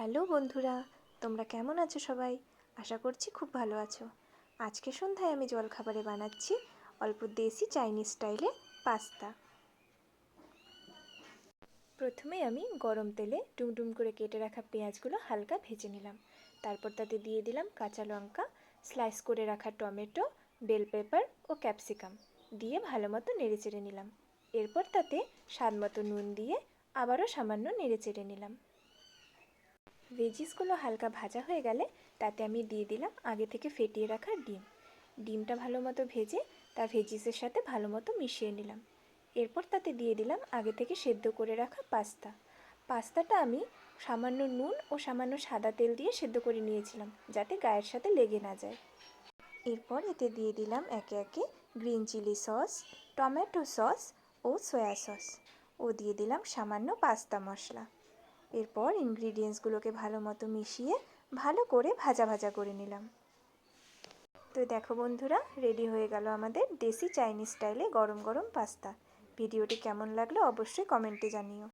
Hello বন্ধুরা, তোমরা কেমন আছো সবাই? আশা করছি খুব ভালো আছো। আজকে সন্ধ্যায় আমি জলখাবারে বানাচ্ছি অল্প দেশি চাইনিজ স্টাইলে পাস্তা। প্রথমে আমি গরম তেলে ডুমডুম করে কেটে রাখা পেঁয়াজগুলো হালকা ভেজে নিলাম। তারপর তাতে দিয়ে দিলাম কাঁচা লঙ্কা, স্লাইস করে রাখা টমেটো, বেল পেপার ও ক্যাপসিকাম দিয়ে ভালো মতো নেড়েচেড়ে নিলাম। এরপর তাতে স্বাদ মতো নুন দিয়ে আবারও সামান্য নেড়েচেড়ে নিলাম। ভেজিসগুলো হালকা ভাজা হয়ে গেলে তাতে আমি দিয়ে দিলাম আগে থেকে ফেটিয়ে রাখা ডিমটা ভালো মতো ভেজে তা ভেজিসের সাথে ভালো মতো মিশিয়ে নিলাম। এরপর তাতে দিয়ে দিলাম আগে থেকে সেদ্ধ করে রাখা পাস্তাটা আমি সামান্য নুন ও সামান্য সাদা তেল দিয়ে সেদ্ধ করে নিয়েছিলাম যাতে গায়ের সাথে লেগে না যায়। এরপর এতে দিয়ে দিলাম একে একে green chilli sauce, tomato sauce ও সয়া সস ও দিয়ে দিলাম সামান্য পাস্তা মশলা। এরপর ইনগ্রিডিয়েন্টসগুলোকে ভালো মতো মিশিয়ে ভালো করে ভাজা ভাজা করে নিলাম। তো দেখো বন্ধুরা, রেডি হয়ে গেল আমাদের দেশি চাইনিজ স্টাইলে গরম গরম পাস্তা। ভিডিওটি কেমন লাগলো অবশ্যই কমেন্টে জানিও।